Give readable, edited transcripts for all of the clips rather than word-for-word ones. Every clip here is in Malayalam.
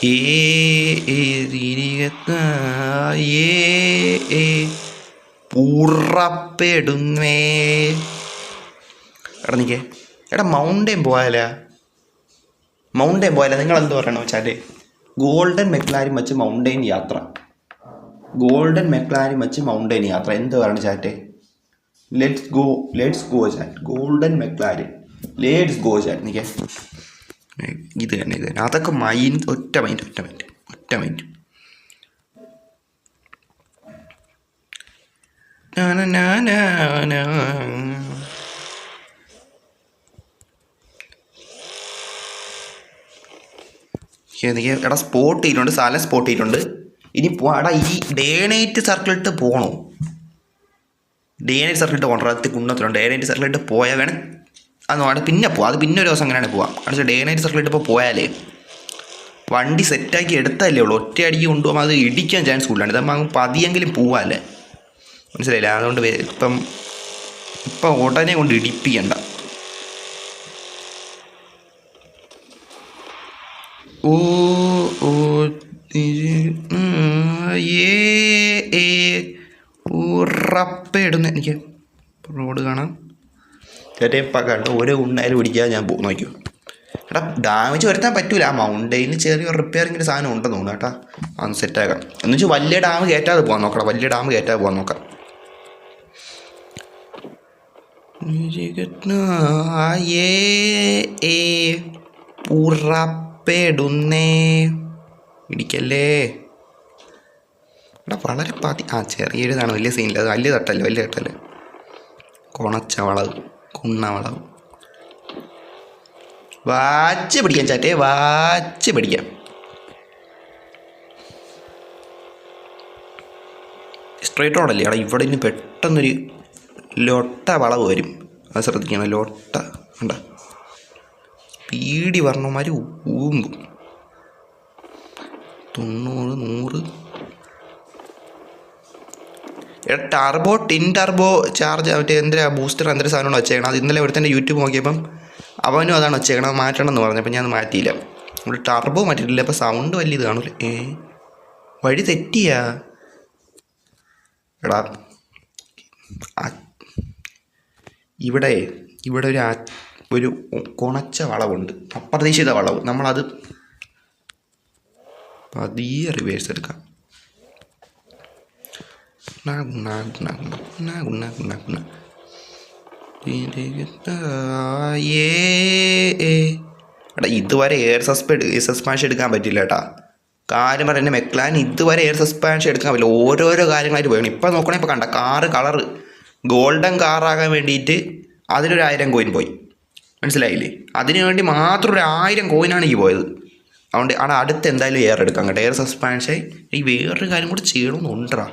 ഏ പുറപ്പെടുന്നേ. എടാ നിൽക്കേ, എടാ മൗണ്ടൻ പോയാലാ? നിങ്ങൾ എന്ത് പറയണോ വെച്ചാൽ ഗോൾഡൻ മെക്ലാരിൻ വെച്ച് മൗണ്ടൈൻ യാത്ര. എന്ത് പറയണം ചാറ്റേ? Let's go chat. Golden McLaren let's go chat. നിൽക്കേ, ഇത് തന്നെ അതൊക്കെ ഒറ്റ മൈൻഡ്. എടാ സ്പോട്ട് ചെയ്തിട്ടുണ്ട്, സ്ഥലം സ്പോട്ട് ചെയ്തിട്ടുണ്ട്. ഇനി എടാ ഈ ഡേ നൈറ്റ് സർക്കിളിട്ട് പോകണോ? ഡേ നൈറ്റ് സർക്കിളിട്ട് പോകണം. കുന്നത്തിലുണ്ട്. ഡേ നൈറ്റ് സർക്കിളിട്ട് പോയാൽ വേണം അത് പിന്നെ പോവാം. അത് പിന്നെ ഒരു ദിവസം അങ്ങനെയാണ് പോവാം. കാരണം ഡേ നൈറ്റ് സർക്കിളിട്ട് ഇപ്പോൾ പോയാലേ വണ്ടി സെറ്റാക്കി എടുത്തല്ലേ ഉള്ളൂ. ഒറ്റ അടിക്ക് കൊണ്ടുപോകുമ്പോൾ അത് ഇടിക്കാൻ ചാൻസ് കൂടുതലാണ്. ഇതാകുമ്പോൾ അങ്ങ് പതിയെങ്കിലും പോവാല്ലേ, മനസ്സിലായില്ല? അതുകൊണ്ട് ഇപ്പം ഉടനെ കൊണ്ട് ഇടിപ്പിക്കണ്ട. ഓ ഓ ഉറപ്പിടുന്ന എനിക്ക് റോഡ് കാണാം. ചേട്ടൻ ഇപ്പം കണ്ട് ഓരോ ഉണ്ണായാലും പിടിക്കാതെ ഞാൻ നോക്കൂ. എടാ ഡാമേജ് വരുത്താൻ പറ്റൂല. ആ മൗണ്ടൈനിൽ ചെറിയ റിപ്പയറിങ്ങിൻ്റെ സാധനം ഉണ്ടെന്ന് തോന്നുന്നു കേട്ടോ. അന്ന് സെറ്റാക്കാം. എന്ന് വെച്ചാൽ വലിയ ഡാം കയറ്റാതെ പോകാൻ നോക്കാം. പുറപ്പെടുന്നേ. ഇടിക്കല്ലേ എടാ, വളരെ ചെറിയൊരു ഇതാണ്. വലിയ സീനില്ല. അത് വലിയ തട്ടല്ലേ. കുണച്ച വളവ്, കുണ്ണ വളവ്. വാച്ച് പിടിക്കാം ചാറ്റേ, വാച്ച് പിടിക്കാം. സ്ട്രേറ്റ് റോഡല്ലേ? എടാ ഇവിടെ ഇനി പെട്ടെന്നൊരു ലൊട്ട വളവ് വരും. അത് ശ്രദ്ധിക്കണം. ലൊട്ട കണ്ട സ്പീഡി പറഞ്ഞമാർ ഊമ്പും. 90 100. ടർബോ ടിൻ ടർബോ ചാർജ് മറ്റേ എന്തിനാ ബൂസ്റ്റർ എന്തൊരു സാധനമാണ് വെച്ചേക്കണം. അത് ഇന്നലെ ഇവിടെ തന്നെ യൂട്യൂബ് നോക്കിയപ്പം അവനും അതാണ് വെച്ചേക്കണം. അത് മാറ്റണം എന്ന് പറഞ്ഞപ്പോൾ ഞാൻ അത് മാറ്റിയില്ല. ഇവിടെ ടർബോ മാറ്റിയിട്ടില്ല. അപ്പോൾ സൗണ്ട് വലിയ ഇത് കാണൂല്ലേ? വഴി തെറ്റിയാ എടാ. ഇവിടെ ഒരു കുണച്ച വളവുണ്ട്, അപ്രതീക്ഷിത വളവ്. നമ്മളത് പതിയെ റിവേഴ്സ് എടുക്കാം. എടാ ഇതുവരെ എയർ സസ്പെൻഷൻ എടുക്കാൻ പറ്റില്ല കേട്ടാ. കാര്യം പറയുന്നത് മെക്ലാൻ ഇതുവരെ എയർ സസ്പെൻഷൻ എടുക്കാൻ പറ്റില്ല. ഓരോരോ കാര്യങ്ങളായിട്ട് പോകണം. ഇപ്പം നോക്കണേ, ഇപ്പോൾ കണ്ട കളറ് ഗോൾഡൻ കാറാകാൻ വേണ്ടിയിട്ട് അതിലൊരു 1000 കോയിൻ പോയി, മനസ്സിലായില്ലേ? അതിന് വേണ്ടി മാത്രം ഒരു 1000 കോയിനാണ് ഈ പോയത്. അതുകൊണ്ട് അടുത്ത് എന്തായാലും എയർ എടുക്കാം കേട്ടോ. എയർ സസ്പെൻഷൻ ഈ വേറൊരു കാര്യം കൂടി ചെയ്യണമെന്നുണ്ടാ.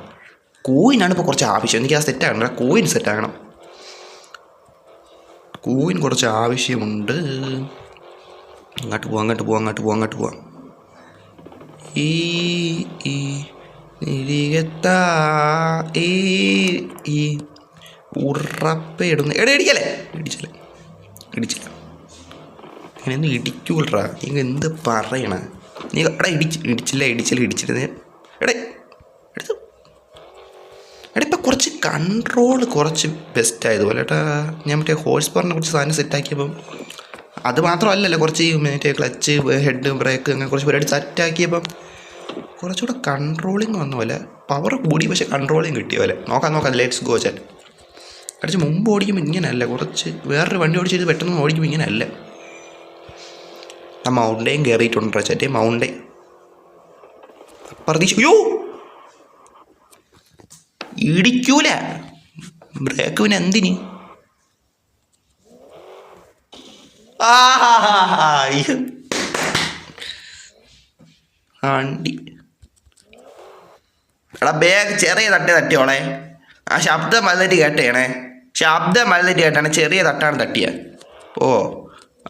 കോയിനാണ് ഇപ്പോൾ കുറച്ച് ആവശ്യം. എനിക്ക് ആ സെറ്റാകണം. കോയിൻ സെറ്റാകണം. കോയിൻ കുറച്ച് ആവശ്യമുണ്ട്. അങ്ങോട്ട് പോവാം. ഉറപ്പിടുന്നു. ഇടിച്ചില്ല. അങ്ങനെയൊന്നും ഇടിക്കൂടാ. നീ എന്ത് പറയണ? നീ എടാ ഇടിച്ചില്ല. എടാ ഇപ്പം കുറച്ച് കൺട്രോൾ കുറച്ച് ബെസ്റ്റായതുപോലെ ഏട്ടാ. ഞാൻ മറ്റേ ഹോഴ്സ് പവറിനെ കുറച്ച് സാധനം സെറ്റാക്കിയപ്പം അത് മാത്രമല്ലല്ലോ, കുറച്ച് മറ്റേ ക്ലച്ച്, ഹെഡ്, ബ്രേക്ക് അങ്ങനെ കുറച്ച് പരിപാടി സെറ്റാക്കിയപ്പം കുറച്ചുകൂടെ കൺട്രോളിങ് വന്ന പോലെ. പവർ കൂടി പക്ഷേ കൺട്രോളിങ് കിട്ടിയ പോലെ. നോക്കാം. Let's go chat. കുറച്ച് മുമ്പ് ഓടിക്കുമ്പോൾ ഇങ്ങനെയല്ല. കുറച്ച് വേറൊരു വണ്ടി ഓടിച്ചത് പെട്ടെന്ന് ഓടിക്കുമ്പോൾ ഇങ്ങനെയല്ല. ആ മൗണ്ടൈൻ കയറിയിട്ടുണ്ടോ ചാറ്റേ? മൗണ്ടൈൻ പ്രതീക്ഷയോ ഇടിക്കൂല. ബ്രേക്ക് പിന്നെ എന്തിന്? വണ്ടി എടാ ബാഗ് ചെറിയ തട്ടിയോളെ. ആ ശബ്ദം വലുതായിട്ട് കേട്ടാണ്. ചെറിയ തട്ടാണ് തട്ടിയ.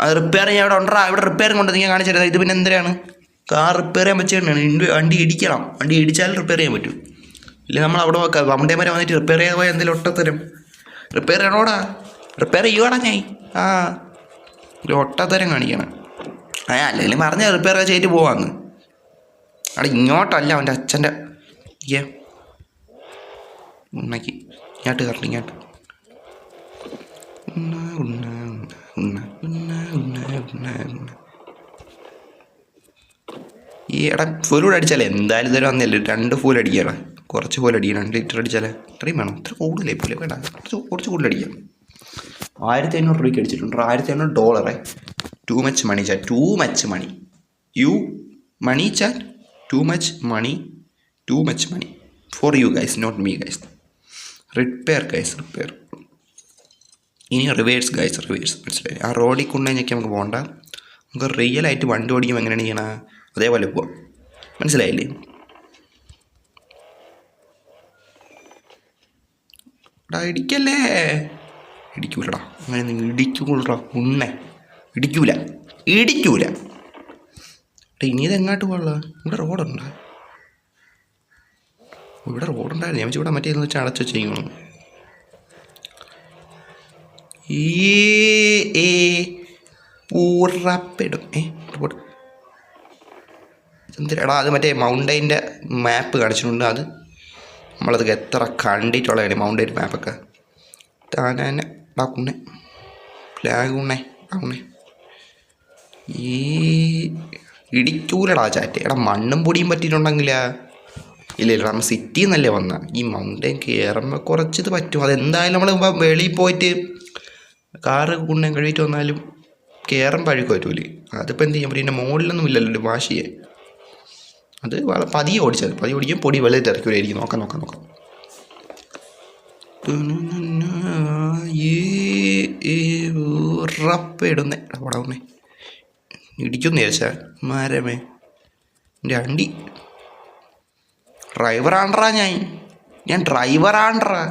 അത് റിപ്പയർ ചെയ്യാൻ ഇവിടെ ഉണ്ടാ. ഇവിടെ റിപ്പയറിങ് കൊണ്ട് നിങ്ങൾ കാണിച്ചിരുന്നത്. ഇത് പിന്നെ എന്തിനാണ്? കാർ റിപ്പയർ ചെയ്യാൻ വെച്ചിട്ടാണ്. വണ്ടി ഇടിക്കണം. വണ്ടി ഇടിച്ചാലും റിപ്പയർ ചെയ്യാൻ പറ്റും. ഇല്ല നമ്മൾ അവിടെ വെക്കാം. വണ്ടേ വരെ വന്നിട്ട് റിപ്പയർ ചെയ്യാൻ പോയാൽ എന്തെങ്കിലും ഒട്ടത്തരം റിപ്പയർ ചെയ്യണോടാ. റിപ്പയർ ചെയ്യുവാടാ ഞാൻ. ഒരു ഒട്ടത്തരം കാണിക്കണം. അല്ലെങ്കിൽ പറഞ്ഞാൽ റിപ്പയർ ചെയ്തിട്ട് പോവാന്ന്. അവിടെ ഇങ്ങോട്ടല്ല അവൻ്റെ അച്ഛൻ്റെ ഉണ്ണയ്ക്ക് ഇങ്ങോട്ട് കറണ്ട് ഇങ്ങോട്ട് ഉണ്ണ ഉണ്ണ ഉണ്ണ ഉണ്ണ ഉണ്ണ ഉണ്ണ ഉണ്ണ. ഈ എടാ ഫുൾ അടിച്ചാലേ എന്തായാലും ഇതുവരെ വന്നില്ല. 2 ഫുൾ അടിക്കണം. കുറച്ച് ഫുൾ അടിക്കണം. 2 ലിറ്റർ അടിച്ചാലേ ഇത്രയും വേണം. ഇത്ര കൂടുതലേ പോലെ വേണ്ട. കുറച്ച് കൂടുതൽ അടിക്കാം. 1500 രൂപയ്ക്ക് അടിച്ചിട്ടുണ്ട്. $1500. Too much money chat. Too much money. You money chat. Too much money. Too much money for you guys, not me guys. Repair guys, repair. ഇനി റിവേഴ്സ് ഗൈസ്, റിവേഴ്സ്. മനസ്സിലായി? ആ റോഡിൽ കൊണ്ടുകഴിഞ്ഞൊക്കെ നമുക്ക് പോകണ്ട. നമുക്ക് റിയലായിട്ട് വണ്ടി ഓടിക്കുമ്പോൾ എങ്ങനെയാണ് ചെയ്യണ അതേപോലെ പോവാം. മനസ്സിലായില്ലേ? എടാ ഇടിക്കല്ലേ. ഇടിക്കൂലടാ, അങ്ങനെ നിങ്ങൾ ഇടിക്കൂലടാ. ഉണ്ണേ ഇടിക്കൂല, ഇടിക്കൂല. ഇനി ഇതെങ്ങോട്ട് പോകാനുള്ള? ഇവിടെ റോഡുണ്ടോ? ഇവിടെ റോഡുണ്ടായിരുന്നു. ഞാൻ ഇവിടെ മറ്റേ വെച്ചാൽ അടച്ചു വെച്ചിരിക്കണം. ഉറപ്പിടും. എന്തിനാടാ അത്? മറ്റേ മൗണ്ടൈൻ്റെ മാപ്പ് കാണിച്ചിട്ടുണ്ട്. അത് നമ്മളതൊക്കെ എത്ര കണ്ടിട്ടുള്ളതാണ് മൗണ്ടൈൻ മാപ്പൊക്കെ. താനെ ഡാക്കുണ്ണേ ഫ്ലാഗ് ഉണ്ണേ ഡാക്കുണ്ണേ. ഈ ഇടിക്കൂലടാ ചാറ്റ്. എടാ മണ്ണും പൊടിയും പറ്റിയിട്ടുണ്ടെങ്കിലാ. ഇല്ല നമ്മൾ സിറ്റിയിൽ നിന്നല്ലേ വന്ന. ഈ മൗണ്ടൈൻ കയറുമ്പോൾ കുറച്ചിത് പറ്റും. അതെന്തായാലും നമ്മൾ വെളിയിൽ പോയിട്ട് കാറ് കുണ്ണയും കഴിയിട്ട് വന്നാലും കയറുമ്പോൾ അഴുക്ക് പറ്റൂലേ. അതിപ്പോൾ എന്ത് ചെയ്യാൻ പറ്റും? ഇതിൻ്റെ മുകളിലൊന്നും ഇല്ലല്ലോ വാശിയെ. അത് പതിയെ ഓടിച്ചത്. പതിയെ ഓടിക്കും പൊടി വെള്ളത്തിൽ തിരക്കൂലായിരിക്കും. നോക്കാം നോക്കാം നോക്കാം. ഉറപ്പിടുന്നേ പടവുന്നേ. ഇടിക്കുന്നു ചേച്ചാ മാരമേ. എൻ്റെ അണ്ടി ഡ്രൈവറാണ്ട്രാ. ഞാൻ ഡ്രൈവറാണ്ട്രാ.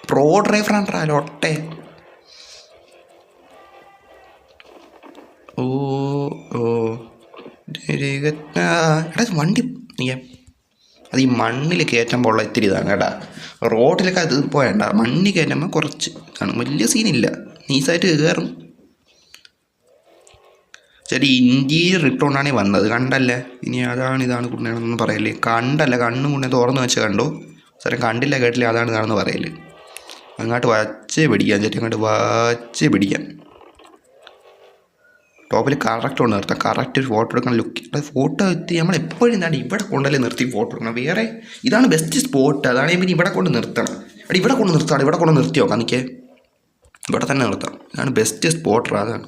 പ്രോ ഡ്രൈവറാണ്ട്രാ. ലൊട്ടെ. ഓ ഓ എടാ വണ്ടി അത് ഈ മണ്ണിൽ കയറ്റുമ്പോൾ ഉള്ള ഇത്തിരി ഇതാണ് കേട്ടാ. റോഡിലൊക്കെ അത് പോയണ്ട. മണ്ണിൽ കയറ്റുമ്പോൾ കുറച്ച് ഇതാണ്. വലിയ സീനില്ല. നീസായിട്ട് കയറും. ചേട്ടി ഇന്ത്യയിൽ റിട്ടോണാണ് വന്നത്. കണ്ടല്ലേ? ഇനി അതാണ് ഇതാണ് കുണ്ണയാണെന്നൊന്നും പറയല്ലേ. കണ്ടല്ല, കണ്ണും കുണ്ണെ തുറന്ന് വെച്ച് കണ്ടു. സാറേ കണ്ടില്ല കേട്ടില്ല അതാണ് ഇതാണെന്ന് പറയല്ലേ. അങ്ങോട്ട് വച്ച് പിടിക്കാം ചേട്ടി. അങ്ങോട്ട് വച്ച് പിടിക്കാം. ടോപ്പിൽ കറക്റ്റ് കൊണ്ട് നിർത്താം. കറക്റ്റ് ഒരു ഫോട്ടോ എടുക്കണം. ലുക്ക് അത് ഫോട്ടോ എത്തി നമ്മളെപ്പോഴും എന്താണ് ഇവിടെ കൊണ്ടല്ലേ നിർത്തി ഫോട്ടോ എടുക്കണം. വേറെ ഇതാണ് ബെസ്റ്റ് സ്പോട്ട്. അതാണെങ്കിൽ പിന്നെ ഇവിടെ കൊണ്ട് നിർത്തണം. അവിടെ ഇവിടെ കൊണ്ട് നിർത്താം. ഇവിടെ കൊണ്ട് നിർത്തി നോക്കാം. എനിക്ക് ഇവിടെ തന്നെ നിർത്താം. ഇതാണ് ബെസ്റ്റ് സ്പോട്ട്. അതാണ്.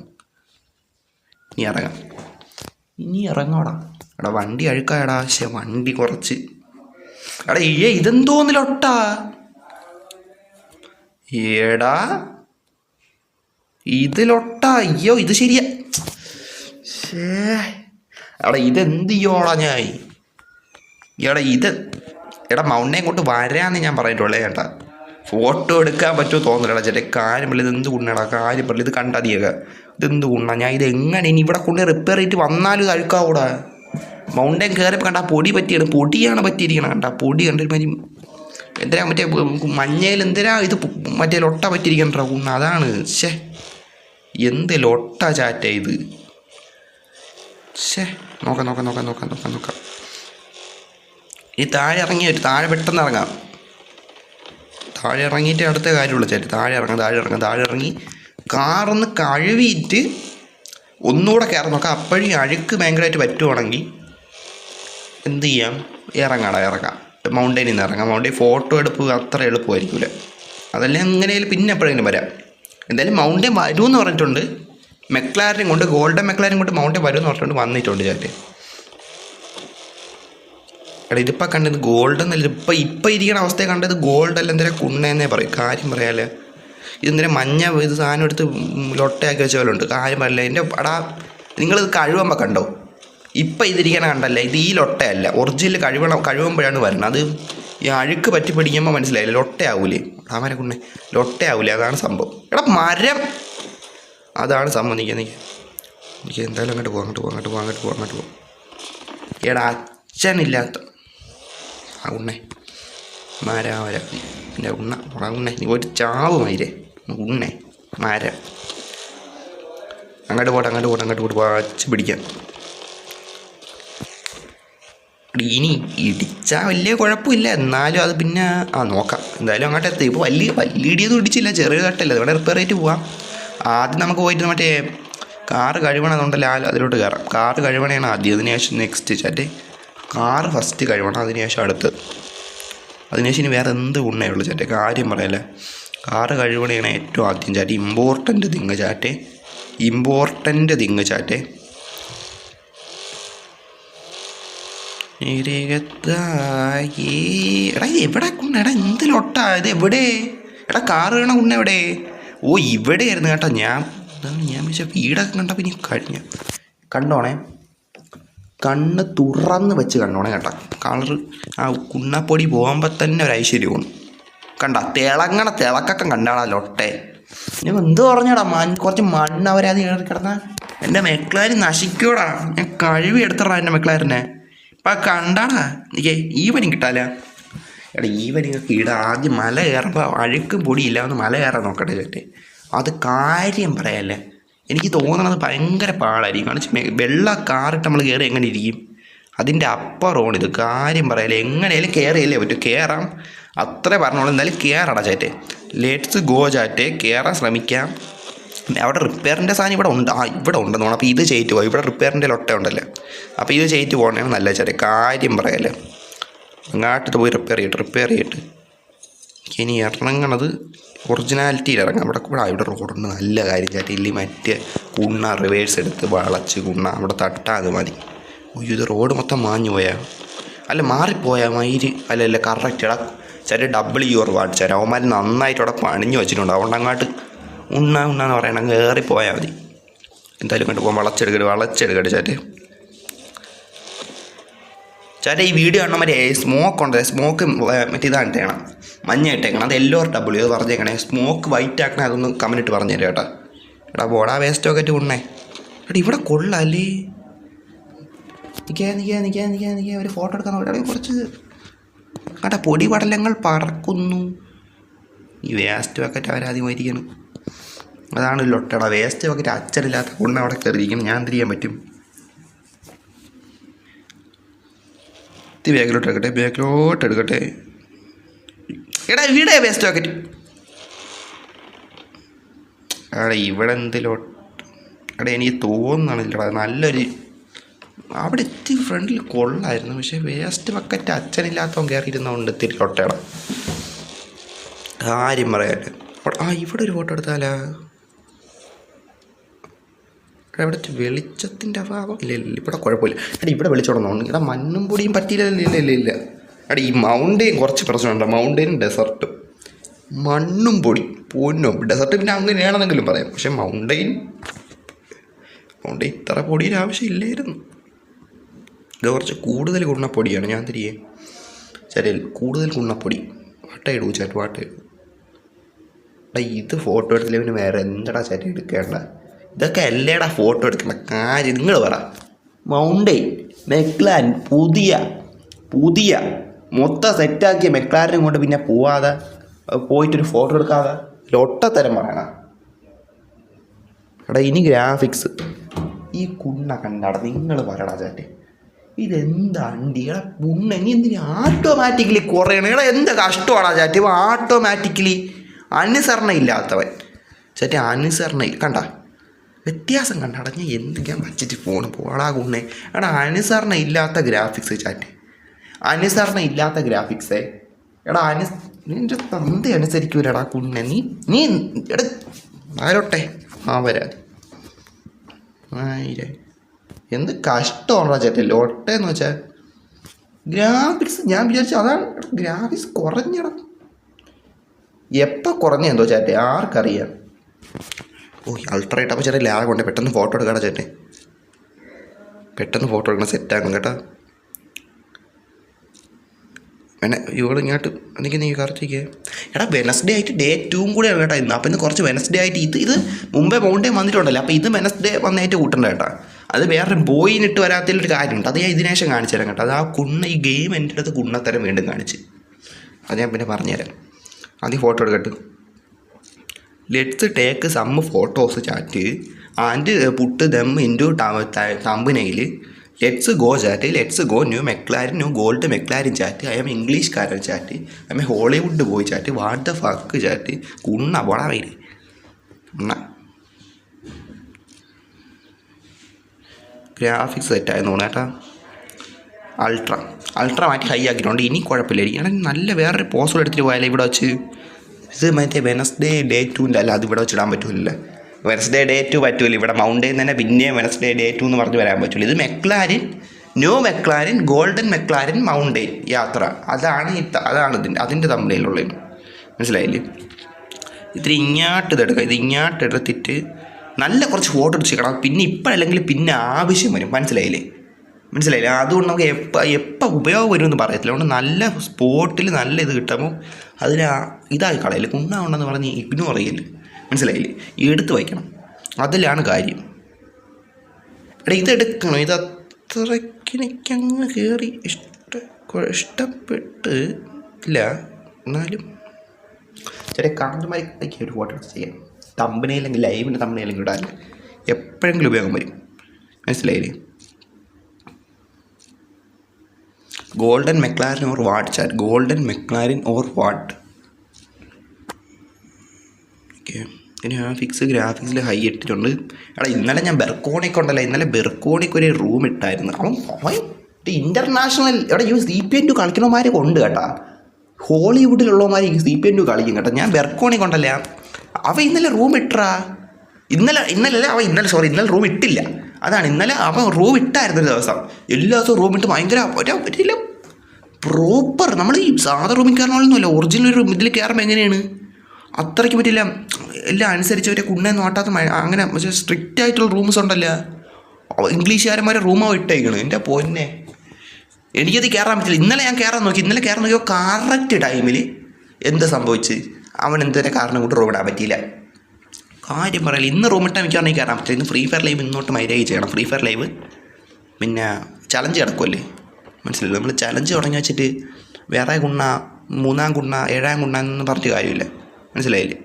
ഇനി ഇറങ്ങാം. ഇനി ഇറങ്ങാടാ. എടാ വണ്ടി അഴുക്കായടാ. പക്ഷേ വണ്ടി കുറച്ച് എടാ ഇതെന്തോന്നിലൊട്ടാ. ഏടാ ഇതിലൊട്ടാ. അയ്യോ ഇത് ശരിയാ. എടാ ഇതെന്ത് ചെയ്യോടാ ഞാൻ. എടാ ഇത് എടാ മൗണ്ടൈൻ കൊണ്ട് വരാമെന്ന് ഞാൻ പറഞ്ഞിട്ടുള്ളേ ചേട്ടാ. ഫോട്ടോ എടുക്കാൻ പറ്റുമോ തോന്നില്ലടാ ചേട്ടാ. കാര്യം പറയില്ല. ഇതെന്ത് കുണ്ണടാ. കാര്യം പറയില്ല. ഇത് കണ്ടാതിയൊക്കെ ഇതെന്ത് കുണ്ണ. ഞാൻ ഇത് എങ്ങനെ ഇനി ഇവിടെ കൊണ്ട് റിപ്പയർ ചെയ്തിട്ട് വന്നാലും ഇത് അഴുക്കാവൂടാ. മൗണ്ടൈൻ കയറിയപ്പോൾ കണ്ടാ പൊടി പറ്റിയാണ്. പൊടിയാണ് പറ്റിയിരിക്കണം. കണ്ടാ പൊടി കണ്ടിട്ട് എന്തിനാ മറ്റേ മഞ്ഞയിൽ എന്തിനാ ഇത് മറ്റേ ലൊട്ട പറ്റിയിരിക്കണ്ടാ കുണ്ണ. അതാണ്. ശേ എന്ത് ലൊട്ട ചാറ്റ ഇത്. ശേ നോക്കാം നോക്കാം നോക്കാം നോക്കാം നോക്കാം നോക്കാം. ഈ താഴെ ഇറങ്ങി വരും. താഴെ പെട്ടെന്ന് ഇറങ്ങാം. താഴെ ഇറങ്ങിയിട്ട് അടുത്ത കാര്യമുള്ളൂ ചേട്ടൻ. താഴെ ഇറങ്ങാം. താഴെ ഇറങ്ങാം. താഴെ ഇറങ്ങി കാറൊന്ന് കഴുകിയിട്ട് ഒന്നുകൂടെ കയറി നോക്കാം. അപ്പോഴും അഴുക്ക് ഭയങ്കരമായിട്ട് പറ്റുവാണെങ്കിൽ എന്ത് ചെയ്യാം? ഇറങ്ങാടാ. ഇറങ്ങാം. മൗണ്ടൈനിൽ നിന്ന് ഇറങ്ങാം. മൗണ്ടൈൻ ഫോട്ടോ എടുപ്പ് അത്ര എളുപ്പമായിരിക്കില്ല. അതല്ലേ എങ്ങനെയാലും പിന്നെ എപ്പോഴെങ്കിലും വരാം. എന്തായാലും മൗണ്ടൈൻ വരുമെന്ന് പറഞ്ഞിട്ടുണ്ട്. മെക്ലാരനും കൊണ്ട് ഗോൾഡൻ മെക്ലാരനും കൊണ്ട് മൗണ്ടൈൻ വരുമെന്ന് പറഞ്ഞിട്ടുണ്ട്. വന്നിട്ടുണ്ട് ചേട്ടൻ. എടാ ഇതിപ്പോൾ കണ്ടത് ഗോൾഡ് എന്നല്ല. ഇപ്പം ഇരിക്കുന്ന അവസ്ഥയെ കണ്ടത് ഗോൾഡ് അല്ല. എന്തിനാ കുണ്ണയെന്നേ പറയും. കാര്യം പറയാല്ലേ. ഇതെന്തിനാ മഞ്ഞ ഇത് സാധനം എടുത്ത് ലൊട്ടയാക്കി വെച്ച പോലെ ഉണ്ട്. കാര്യം പറയില്ല. എൻ്റെ എടാ നിങ്ങളിത് കഴുകുമ്പോൾ കണ്ടോ? ഇപ്പം ഇതിരിക്കണ കണ്ടല്ലേ. ഇത് ഈ ലൊട്ടയല്ല. ഒറിജിനൽ കഴുകുമ്പോഴാണ് വരുന്നത്. അത് ഈ അഴുക്ക് പറ്റി പിടിക്കുമ്പോൾ മനസ്സിലായില്ലേ. ലൊട്ടയാവൂലേ. ആ മരം കുണ്ണേ ലൊട്ടയാവൂലേ. അതാണ് സംഭവം. എടാ മരം അതാണ് സംഭവം. എനിക്ക് എന്തായാലും അങ്ങോട്ട് പോകാം. എടാ അച്ഛനില്ലാത്ത ആ ഉണ്ണേ മാരാ എൻ്റെ ഉണ്ണ നീ ഒരു ചാവ് മയിരേ ഉണ്ണേ മാര. അങ്ങോട്ട് പോട്ടെ വച്ച് പിടിക്കാം. ഇനി ഇടിച്ചാൽ വലിയ കുഴപ്പമില്ല, എന്നാലും അത് പിന്നെ നോക്കാം. എന്തായാലും അങ്ങോട്ട് എത്തി. ഇപ്പോൾ വലിയ ഇടിയൊന്നും ഇടിച്ചില്ല, ചെറിയ തട്ടല്ല. അതുകൊണ്ട് റിപ്പയർ ചെയ്തിട്ട് പോവാം. ആദ്യം നമുക്ക് പോയിട്ട് മറ്റേ കാറ് കഴിവണമെന്നുണ്ടല്ലോ, അതിലോട്ട് കയറാം. കാറ് കഴിവണയാണ് ആദ്യം, അതിനുശേഷം നെക്സ്റ്റ് ചാറ്റ്. കാറ് ഫസ്റ്റ് കഴിവണം, അതിനുശേഷം അടുത്ത്. അതിനുശേഷം ഇനി വേറെ എന്ത് ഉണ്ണേ ഉള്ളൂ ചാറ്റെ, കാര്യം പറയല്ലേ. കാറ് കഴിവണയാണ് ഏറ്റവും ആദ്യം ചാറ്റ്. ഇമ്പോർട്ടൻ്റ് തിങ്ങ് ചാറ്റെ, ഇമ്പോർട്ടൻ്റ് തിങ്ങ് ചാറ്റെ. എടാ ഇത് എവിടെ കുണ്ണ? എടാ എന്ത് ലൊട്ടാ ഇത്? എവിടെ എടാ കാറ് വീണ കുണ്ണ എവിടെ? ഓ ഇവിടെ ആയിരുന്നു കേട്ടോ. ഞാൻ വെച്ച വീടൊക്കെ കണ്ടപ്പോൾ ഇനി കഴിഞ്ഞ കണ്ടോണേ, കണ്ണ് തുറന്ന് വെച്ച് കണ്ടോണേ കേട്ടോ. കളറ് ആ കുണ്ണപ്പൊടി പോകുമ്പോൾ തന്നെ ഒരു ഐശ്വര്യമാണ്. കണ്ട തിളക്കൊക്കെ കണ്ടാടാ ലൊട്ടെ. ഞാൻ എന്ത് പറഞ്ഞാടാ, കുറച്ച് മണ്ണ് അവരത് കയറി കിടന്നാൽ എൻ്റെ മെക്ലാരി നശിക്കൂടാ. ഞാൻ കഴിവ് എടുത്തടാ എൻ്റെ മെക്ലാരിനെ. അപ്പം കണ്ടാടാ എനിക്ക് ഈവനിങ് കിട്ടാല. എടാ ഈവനിങ്ങൊക്കെ ഇട ആദ്യം മല കയറുമ്പോൾ അഴുക്കും പൊടിയില്ല, ഒന്ന് മല കയറാൻ നോക്കട്ടെ ചേട്ടെ. അത് കാര്യം പറയല്ലേ, എനിക്ക് തോന്നണത് ഭയങ്കര പാടായിരിക്കും. കാരണം വെള്ള കാറിട്ട് നമ്മൾ കയറി എങ്ങനെ ഇരിക്കും? അതിൻ്റെ അപ്പുറമാണ് ഇത്. കാര്യം പറയല്ലേ, എങ്ങനെയായാലും കയറിയല്ലേ പറ്റും. കയറാം അത്രേ പറഞ്ഞോളൂ. എന്തായാലും കയറടാ ചാറ്റെ, ലെറ്റ്സ് ഗോ ചാറ്റെ, കയറാൻ ശ്രമിക്കാം. അവിടെ റിപ്പയറിൻ്റെ സാധനം ഇവിടെ ഉണ്ട്. ഇവിടെ ഉണ്ടെന്ന് തോന്നുന്നു. അപ്പോൾ ഇത് ചെയ്തിട്ട് പോകാം. ഇവിടെ റിപ്പയറിൻ്റെ ലൊട്ട ഉണ്ടല്ലോ, അപ്പോൾ ഇത് ചെയ്തിട്ട് പോകണേ നല്ല ചാറ്റെ. കാര്യം പറയല്ലേ, അങ്ങാട്ടിട്ട് പോയി റിപ്പയർ ചെയ്തിട്ട് ഇനി ഇറങ്ങണത് ഒറിജിനാലിറ്റിയിൽ ഇറങ്ങാം. ഇവിടെ റോഡുണ്ട്, നല്ല കാര്യം ചാറ്റെ. ഇല്ലേ മറ്റേ കുണ്ണ റിവേഴ്സ് എടുത്ത് വളച്ച് കുണ്ണ അവിടെ തട്ടാതെ മതി. അയ്യോ ഇത് റോഡ് മൊത്തം മാഞ്ഞു പോയാൽ, അല്ല മാറിപ്പോയാൽ മയിര് അല്ല കറക്റ്റ്. ഇടാ ചാറ്റെ WR വാട്സാറ് അവന്മാർ നന്നായിട്ട് അവിടെ പണിഞ്ഞു വെച്ചിട്ടുണ്ട്. അതുകൊണ്ട് അങ്ങോട്ട് ഉണ്ണാന്ന് പറയണം, കയറിപ്പോയാൽ മതി. എന്തായാലും കണ്ടു പോകാൻ വളച്ചെടുക്കട്ടെ ചാറ്റെ. ഈ വീഡിയോ കാണുമ്പോൾ മറ്റേ സ്മോക്ക് ഉണ്ട്, സ്മോക്ക് മറ്റേ ഇതാണ് ഇട്ടേക്കണം, മഞ്ഞ ഇട്ടേക്കണം. അത് LORW അത് പറഞ്ഞേക്കണേ. സ്മോക്ക് വൈറ്റ് ആക്കണേ, അതൊന്ന് കമൻറ്റ് പറഞ്ഞു തരാം കേട്ടോ. എടാ ബോടാ വേസ്റ്റൊക്കെ ഇട്ട് ഉണ്ണേ. എടാ ഇവിടെ കൊള്ളാല്ലേ, നിൽക്കുക ഒരു ഫോട്ടോ എടുക്കാൻ നോക്കട്ടെ. കുറച്ച് കേട്ടാ പൊടി പടലങ്ങൾ പറക്കുന്നു. ഈ വേസ്റ്റ് ബക്കറ്റ് അവരാദ്യം വരിക്കണം. അതാണ് ലൊട്ടടാ, വേസ്റ്റ് ബക്കറ്റ് അച്ഛനില്ലാത്ത കൊണ്ട് അവിടെ കയറിയിരിക്കണം. ഞാൻ എന്ത് ചെയ്യാൻ പറ്റും? ബാക്കിലോട്ട് എടുക്കട്ടെ. എടാ ഇവിടെ വേസ്റ്റ് ബക്കറ്റ്. എടാ ഇവിടെ എന്തിലോട്ട്? എടാ എനിക്ക് തോന്നുന്നില്ലടാ, നല്ലൊരു അവിടെ എത്തി ഫ്രണ്ടിൽ കൊള്ളായിരുന്നു. പക്ഷേ വേസ്റ്റ് ബക്കറ്റ് അച്ഛനില്ലാത്തവൻ കയറിയിരുന്നതുകൊണ്ട് ഇത്തിരി ലൊട്ടേടാ. കാര്യം പറയാല്ലേ. ഇവിടെ ഒരു ഫോട്ടോ എടുത്താലാ? ഇവിടെ വെളിച്ചത്തിൻ്റെ അഭാവം ഇല്ല. ഇവിടെ കുഴപ്പമില്ല. എടാ ഇവിടെ വെളിച്ചോടണം. ഇവിടെ മണ്ണും പൊടിയും പറ്റിയില്ല. എടാ ഈ മൗണ്ടെയിൻ കുറച്ച് പ്രശ്നമുണ്ട്. മൗണ്ടെയിനും ഡെസർട്ടും മണ്ണും പൊടി പൊന്നും. ഡെസർട്ട് പിന്നെ അങ്ങനെയാണെന്നെങ്കിലും പറയാം. പക്ഷെ മൗണ്ടെയിൻ ഇത്ര പൊടിയുടെ ആവശ്യമില്ലായിരുന്നു. ഇത് കുറച്ച് കൂടുതൽ കുണ്ണപ്പൊടിയാണ്. ഞാൻ തിരികെ ശരി കൂടുതൽ കുണ്ണപ്പൊടി വാട്ടയിടൂ ചാറ്റ് വാട്ടയിടൂ. എടാ ഇത് ഫോട്ടോ എടുത്തില്ല പിന്നെ വേറെ എന്താടാ ചാറ്റ് എടുക്കേണ്ട? ഇതൊക്കെ അല്ലേടാ ഫോട്ടോ എടുക്കേണ്ട കാര്യം. നിങ്ങൾ പറ. മൗണ്ടെയിൻ മെക്ലാരൻ പുതിയ മൊത്തം സെറ്റാക്കിയ മെക്ലാരനും കൊണ്ട് പിന്നെ പോവാതെ പോയിട്ടൊരു ഫോട്ടോ എടുക്കാതെ ലൊട്ടത്തരം പറയണം. എടാ ഇനി ഗ്രാഫിക്സ് ഈ കുണ്ണ കണ്ടാടാ. നിങ്ങൾ പറയടാ ചാറ്റ്, ഇതെന്താണ്ടി? എടാ കുണ്ണ ഇനി എന്തിനാ ഓട്ടോമാറ്റിക്കലി കുറയണം? എടാ എന്താ കഷ്ടമാടാ ചാറ്റ്. ഓട്ടോമാറ്റിക്കലി അനുസരണ ഇല്ലാത്തവൻ ചാറ്റ്. അനുസരണ കണ്ട വ്യത്യാസം കണ്ടാടാ. ഞാൻ എന്തൊക്കെയാ വച്ചിട്ട് ഫോണ് പോടാ കുണ്ണേ. എടാ അനുസരണ ഇല്ലാത്ത ഗ്രാഫിക്സ് ചാറ്റ്, അനുസരണ ഇല്ലാത്ത ഗ്രാഫിക്സേ. എടാ നിൻ്റെ തന്ത അനുസരിക്കൂലടാ കുണ്ണെ. നീ എടാ ആരോട്ടെ വരാതി. എന്ത് കഷ്ടമാണോ ചേട്ടാ ലൊട്ടേന്ന് വെച്ചാൽ. ഗ്രാഫിക്സ് ഞാൻ വിചാരിച്ചു അതാണ്. ഗ്രാഫിക്സ് കുറഞ്ഞടാ. എപ്പോൾ കുറഞ്ഞെന്തോ ചേട്ടെ ആർക്കറിയാം. അൾട്രേറ്റ് അപ്പോൾ ചെറിയ ലാഗ് ഉണ്ട്. പെട്ടെന്ന് ഫോട്ടോ എടുക്കണം ചേട്ടെ, പെട്ടെന്ന് ഫോട്ടോ എടുക്കണം, സെറ്റാക്കും കേട്ടോ. വേണേ ഇവിടെ ഇങ്ങോട്ട് എനിക്ക് നീ കറക്റ്റിക്ക്. എടാ വെനസ്ഡേ ആയിട്ട് ഡേ 2 കൂടെയാണ് കേട്ടോ ഇന്ന്. അപ്പം ഇന്ന് കുറച്ച് വെനസ്ഡേ ആയിട്ട് ഇത് മുമ്പേ മൗണ്ടെയിൻ വന്നിട്ടുണ്ടല്ലോ. അപ്പോൾ ഇത് വെനസ്ഡേ വന്നായിട്ട് കൂട്ടണ്ട കേട്ടോ. അത് വേറെ ബോയിനിട്ട് വരാത്തതിലൊരു കാര്യമുണ്ട്. അത് ഞാൻ ഇതിനേശം കാണിച്ചു തരാം കേട്ടോ. അത് ആ ഈ ഗെയിം എൻ്റെ അടുത്ത് കുണ്ണത്തരം വീണ്ടും കാണിച്ച്. അത് ഞാൻ പിന്നെ പറഞ്ഞുതരാം. ആദ്യം ഫോട്ടോ എടുക്കട്ടെ. Let's take some photos chat and put them into തമ്പനയിൽ let's go chat, let's go new McLaren, new gold McLaren chat, I'm ഇംഗ്ലീഷ്കാരൻ ചാറ്റ്, ഐ എം ഹോളിവുഡ് പോയി chat, what the fuck chat, കുണ്ണ പോടാ വൈര് കുണ്ണ. ഗ്രാഫിക്സ് സെറ്റായെന്ന് തോന്നുന്നു കേട്ടാ. അൾട്ര മാറ്റി ഹൈ ആക്കിയിട്ടുണ്ട്. ഇനി കുഴപ്പമില്ലായിരിക്കും. കാരണം നല്ല വേറൊരു പോസ്റ്റർ എടുത്തിട്ട് പോയാലേ ഇവിടെ വെച്ച്. ഇത് മറ്റേ വെനസ്ഡേ ഡേ 2 അല്ല, അത് ഇവിടെ വെച്ചിടാൻ പറ്റൂല. വെനസ്ഡേ ഡേ 2 പറ്റൂല. ഇവിടെ മൗണ്ടെയിൻ തന്നെ പിന്നെയും വെനസ്ഡേ ഡേ 2 എന്ന് പറഞ്ഞ് വരാൻ പറ്റില്ല. ഇത് McLaren, new McLaren, golden McLaren, mountain യാത്ര. അതാണ് അതിൻ്റെ തമ്മിലുള്ളത്. മനസ്സിലായില്ലേ? ഇത്തിരി ഇങ്ങോട്ട് ഇതെടുക്കുക. ഇത് ഇങ്ങോട്ട് എടുത്തിട്ട് നല്ല കുറച്ച് ഫോട്ടോ എടുക്കണം. പിന്നെ ഇപ്പോഴല്ലെങ്കിൽ പിന്നെ ആവശ്യം വരും. മനസ്സിലായില്ലേ? അതുകൊണ്ട് നമുക്ക് എപ്പോൾ ഉപയോഗം വരുമെന്ന് പറയത്തില്ല. അതുകൊണ്ട് നല്ല സ്പോട്ടിൽ നല്ല ഇത് കിട്ടുമ്പോൾ അതിന് ഇതായി കളയില്ല. കുണ്ണാവുണ്ടെന്ന് പറഞ്ഞ് ഇഗ്നോർ ചെയ്യില്ല. മനസ്സിലായില്ലേ? എടുത്ത് വയ്ക്കണം. അതിലാണ് കാര്യം. എടാ ഇതെടുക്കണം. ഇത് അത്രയ്ക്ക് എനിക്കങ്ങ് കയറി ഇഷ്ടപ്പെട്ട് ഇല്ല. എന്നാലും ചെറിയ കാണുമാരൊക്കെ ഒരു ഫോട്ടോ എടുത്ത് ചെയ്യാം. തമ്പനയില്ലെങ്കിൽ ലൈവിൻ്റെ തമ്പനയില്ലെങ്കിൽ ഇടാല്ല. എപ്പോഴെങ്കിലും ഉപയോഗം വരും. മനസ്സിലായില്ലേ? Golden McLaren or what chat, golden McLaren or what. Okay, ഗ്രാഫിക്സിൽ ഹൈ ഇട്ടിട്ടുണ്ട്. എടാ ഇന്നലെ ഞാൻ ബെർക്കോണിക്ക് ഉണ്ടല്ലോ, ഇന്നലെ ബെർക്കോണിക്ക് ഒരു റൂം ഇട്ടായിരുന്നു. അവൻ ഇൻ്റർനാഷണൽ എടാ CPN2 കളിക്കണമാരെ കൊണ്ട് കേട്ടാ. ഹോളിവുഡിലുള്ളവന്മാർ CPN2 കളിക്കും കേട്ടോ. ഞാൻ ബെർക്കോണിക്ക് ഉണ്ടല്ല, അവൻ ഇന്നലെ റൂം ഇട്ടാ. ഇന്നലെ റൂം ഇട്ടില്ല. അതാണ് ഇന്നലെ അവൻ റൂം ഇട്ടായിരുന്നൊരു ദിവസം. എല്ലാ ദിവസവും റൂം ഇട്ട് ഭയങ്കര പറ്റില്ല. പ്രോപ്പർ നമ്മൾ ഈ സാധാ റൂമിൽ കയറണമല്ല, ഒറിജിനൽ ഒരു ഇതിൽ കയറുമ്പോൾ എങ്ങനെയാണ് അത്രയ്ക്ക് പറ്റില്ല. എല്ലാം അനുസരിച്ച് ഒരു കുണ്ണേന്ന് നോട്ടാത്ത അങ്ങനെ സ്ട്രിക്റ്റ് ആയിട്ടുള്ള റൂംസ് ഉണ്ടല്ലോ. ഇംഗ്ലീഷുകാരന്മാരെ റൂമാവും ഇട്ടേക്കണം. എൻ്റെ പൊന്നെ, എനിക്കത് കയറാൻ പറ്റില്ല. ഇന്നലെ ഞാൻ കയറാൻ നോക്കിയോ കറക്റ്റ് ടൈമിൽ എന്ത് സംഭവിച്ച് അവൻ എന്തിനെ കാരണം കൊണ്ട് റൂം ഇടാൻ പറ്റിയില്ല. കാര്യം പറയില്ല. ഇന്ന് റൂം ഇട്ടാൽ എനിക്കാണെങ്കിൽ കയറാൻ പറ്റില്ല. ഇന്ന് ഫ്രീ ഫയർ ലൈവ് ഇന്നോട്ട് മൈലേജ് ചെയ്യണം. ഫ്രീ ഫയർ ലൈവ് പിന്നെ ചലഞ്ച് കിടക്കുമല്ലേ. മനസ്സിലായില്ല? നമ്മൾ ചലഞ്ച് തുടങ്ങി വെച്ചിട്ട് വേറെ കുണ്ണ, 3-ാം കുണ്ണ, 7-ാം കുണ്ണ എന്ന് പറഞ്ഞിട്ട് കാര്യമില്ല. മനസ്സിലായില്ലേ?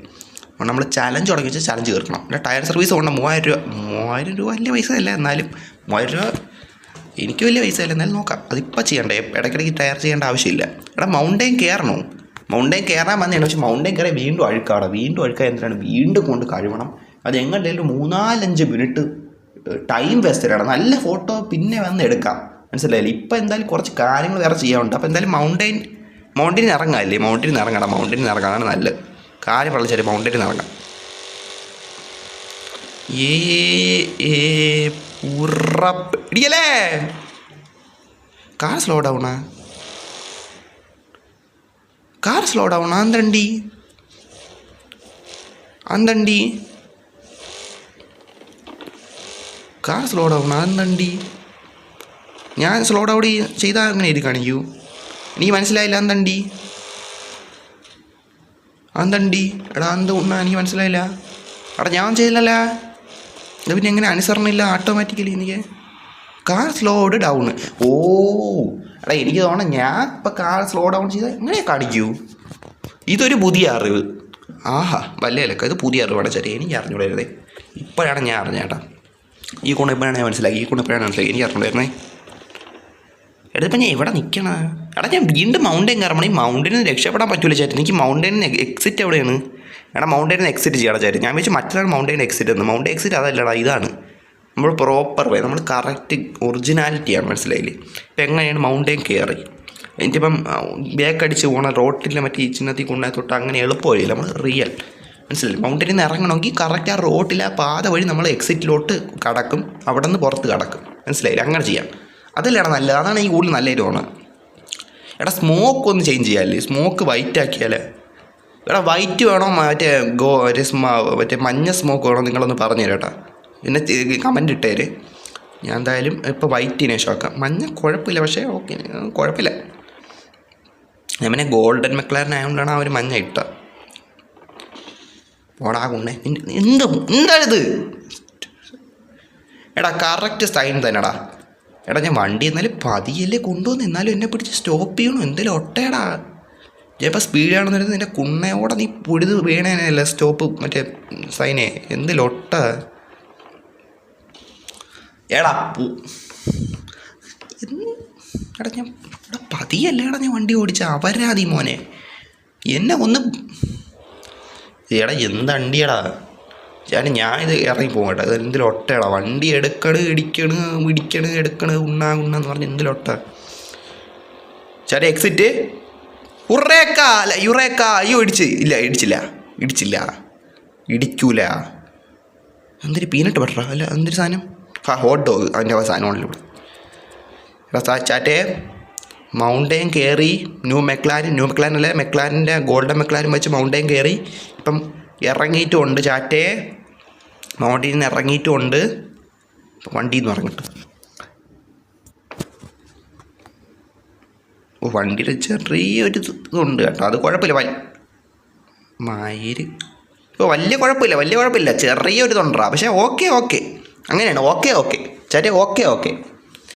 അപ്പോൾ നമ്മൾ ചലഞ്ച് തുടങ്ങി വെച്ചാൽ ചലഞ്ച് തീർക്കണം. പിന്നെ ടയർ സർവീസ് കൊണ്ട് 3000 രൂപ വലിയ പൈസ അല്ല. എന്നാലും 3000 രൂപ എനിക്ക് വലിയ പൈസ അല്ല. എന്നാലും നോക്കാം. അതിപ്പോൾ ചെയ്യണ്ടേ, ഇടയ്ക്കിടയ്ക്ക് ടയർ ചെയ്യേണ്ട ആവശ്യമില്ല. എടാ മൗണ്ടെയിൻ കയറണോ? മൗണ്ടെയിൻ കയറാൻ വന്നതാണ്. പക്ഷേ മൗണ്ടെയിൻ കയറി വീണ്ടും അഴുക്കാണ്. എന്തിനാണ് വീണ്ടും കൊണ്ട് കഴുകണം. അത് എങ്ങനെയായാലും 3-4-5 മിനിറ്റ് ടൈം വേസ്റ്റഡാണ്. നല്ല ഫോട്ടോ പിന്നെ വന്ന് എടുക്കാം. മനസ്സിലായില്ലേ? ഇപ്പം എന്തായാലും കുറച്ച് കാര്യങ്ങൾ വേറെ ചെയ്യാനുണ്ട്. അപ്പോൾ എന്തായാലും മൗണ്ടെയിൻ ഇറങ്ങാമല്ലേ. മൗണ്ടെയിൻ ഇറങ്ങാനാണ് നല്ലത്. കാര്യം വളരെ മൗണ്ടെയിൻ ഇറങ്ങാം. ഇടിയല്ലേ കാർ സ്ലോ ഡൗണാ. അന്തണ്ടി കാർ സ്ലോ ഡൗൺ. അന്തണ്ടി ഞാൻ സ്ലോ ഡൗൺ ചെയ്താൽ അങ്ങനെ എഴുതി കാണിക്കൂ. എനിക്ക് മനസ്സിലായില്ല. അന്തണ്ടി എടാ എന്തുകൊണ്ടാ എനിക്ക് മനസ്സിലായില്ല. എടാ ഞാൻ ചെയ്തില്ലല്ല. ഇത് പിന്നെ എങ്ങനെ അനുസരണയില്ല ഓട്ടോമാറ്റിക്കലി എനിക്ക്. Car slowed down. എടാ എനിക്ക് തോന്നണം ഞാൻ ഇപ്പം കാർ സ്ലോ ഡൗൺ ചെയ്താൽ എങ്ങനെ കാണിക്കൂ. ഇതൊരു പുതിയ അറിവ്. വല്ലതൊക്കെ ഇത് പുതിയ അറിവാണ്. ചെറിയ എനിക്ക് അറിഞ്ഞൂടായിരുന്നേ. ഇപ്പോഴാണ് ഞാൻ അറിഞ്ഞേട്ടാ. ഈ ഗുണം ഇപ്പോഴാണ് ഞാൻ മനസ്സിലാക്കി. എനിക്ക് അറിഞ്ഞൂടായിരുന്നേ. എടുത്തിപ്പോൾ ഞാൻ എവിടെ നിൽക്കണ. എടാ ഞാൻ വീണ്ടും മൗണ്ടെയിൻ കയറണം. ഈ മൗണ്ടെയിനിൽ രക്ഷപ്പെടാൻ പറ്റൂല ചേട്ടൻ. എനിക്ക് മൗണ്ടെയിനിന് എക്സിറ്റ് എവിടെയാണ്? എടാ മൗണ്ടെയിനിൽ എക്സിറ്റ് ചെയ്യണം ചേട്ടൻ. ഞാൻ വെച്ച് മറ്റൊരാൾ മൗണ്ടെയിൻ എക്സിറ്റ് എന്ന്. മൗണ്ടെയിൻ എക്സിറ്റ് അതല്ലടാ, ഇതാണ് നമ്മൾ പ്രോപ്പർ വേ. നമ്മൾ കറക്റ്റ് ഒറിജിനാലിറ്റിയാണ്. മനസ്സിലായില്ലേ? ഇപ്പം എങ്ങനെയാണ് മൗണ്ടെയിൻ കയറി എനിക്കിപ്പം ബാക്ക് അടിച്ച് പോകണം. റോട്ടിലെ മറ്റേ ചിന്നത്തി കൊണ്ടായി തൊട്ട് അങ്ങനെ എളുപ്പമില്ല. നമ്മൾ റിയൽ മനസ്സിലായില്ലേ? മൗണ്ടെയിനിൽ നിന്ന് ഇറങ്ങണമെങ്കിൽ കറക്റ്റ് ആ റോട്ടിലെ ആ പാത വഴി നമ്മൾ എക്സിറ്റിലോട്ട് കടക്കും. അവിടെ നിന്ന് പുറത്ത് കടക്കും. മനസ്സിലായില്ലേ? അങ്ങനെ ചെയ്യാം. അതല്ലേടാ നല്ലത്. അതാണ് ഈ കൂടുതൽ നല്ലൊരു തോന്നുന്നത്. എടാ സ്മോക്ക് ഒന്ന് ചേഞ്ച് ചെയ്യാമല്ലേ? സ്മോക്ക് വൈറ്റ് ആക്കിയാൽ. എടാ വൈറ്റ് വേണോ മറ്റേ മഞ്ഞ സ്മോക്ക് വേണോ? നിങ്ങളൊന്ന് പറഞ്ഞു തരാം കേട്ടോ. പിന്നെ കമൻറ്റ് ഇട്ടേര്. ഞാൻ എന്തായാലും ഇപ്പോൾ വൈറ്റിനെ ശോക്കാം. മഞ്ഞ കുഴപ്പമില്ല, പക്ഷേ ഓക്കെ കുഴപ്പമില്ല. ഞാൻ പിന്നെ ഗോൾഡൻ മെക്ലാരൻ ആയതുകൊണ്ടാണ് അവർ മഞ്ഞ ഇട്ട. ഓടാകുന്നേ എന്താണിത്? എടാ കറക്റ്റ് സൈൻ തന്നെടാ. എടാ ഞാൻ വണ്ടി എന്നാലും പതിയല്ലേ കൊണ്ടുവന്ന്, എന്നാലും എന്നെ പിടിച്ച് സ്റ്റോപ്പ് ചെയ്യണോ? എന്തെങ്കിലും ഒട്ടേടാ. ഞാൻ ഇപ്പോൾ സ്പീഡാണെന്ന് വരുന്നത് നിൻ്റെ കുണ്ണയോടെ നീ പുഴുത് വീണേനല്ലേ സ്റ്റോപ്പ് മറ്റേ സൈനെ. എന്തെങ്കിലും ഒട്ട. എടാ എടാ ഞാൻ എടാ പതിയല്ലേടാ ഞാൻ വണ്ടി ഓടിച്ച അവരാതി മോനെ എന്നെ ഒന്ന് എടാ എന്തണ്ടിയടാ ചേട്ടാ ഞാനിത് ഇറങ്ങി പോകട്ടെ ഇത് എന്തിലൊട്ടടാ വണ്ടി എടുക്കണ് ഉണ്ണാന്ന് പറഞ്ഞ് എന്തിലൊട്ട ചേട്ടാ എക്സിറ്റ് ഉറേക്ക അല്ല യുറേക്ക അയ്യോ ഇടിക്കൂല എന്തൊരു പീനട്ട് ബട്ടറാ അല്ല എന്തൊരു സാധനം ഹോട്ട് ഡോഗ് അതിൻ്റെ സാധനമാണല്ലോ ഇവിടെ എടാ ചാറ്റേ മൗണ്ടെയിൻ കയറി ന്യൂ മെക്ലാരൻ അല്ലേ മെക്ലാരൻ്റെ ഗോൾഡൻ മെക്ലാരൻ വെച്ച് മൗണ്ടെയിൻ കയറി ഇപ്പം ഇറങ്ങിയിട്ടുമുണ്ട് ചാറ്റേ മൗണ്ടെയിൽ നിന്ന് ഇറങ്ങിയിട്ടുമുണ്ട് ഇപ്പം വണ്ടിയിൽ നിന്ന് ഇറങ്ങിട്ട് വണ്ടിയുടെ ചെറിയൊരു ഇതുണ്ട് കേട്ടോ അത് കുഴപ്പമില്ല മയിര് ഇപ്പോൾ വലിയ കുഴപ്പമില്ല ചെറിയൊരു തൊണ്ടറാ പക്ഷേ ഓക്കെ അങ്ങനെയാണ് ഓക്കെ ചാറ്റേ ഓക്കെ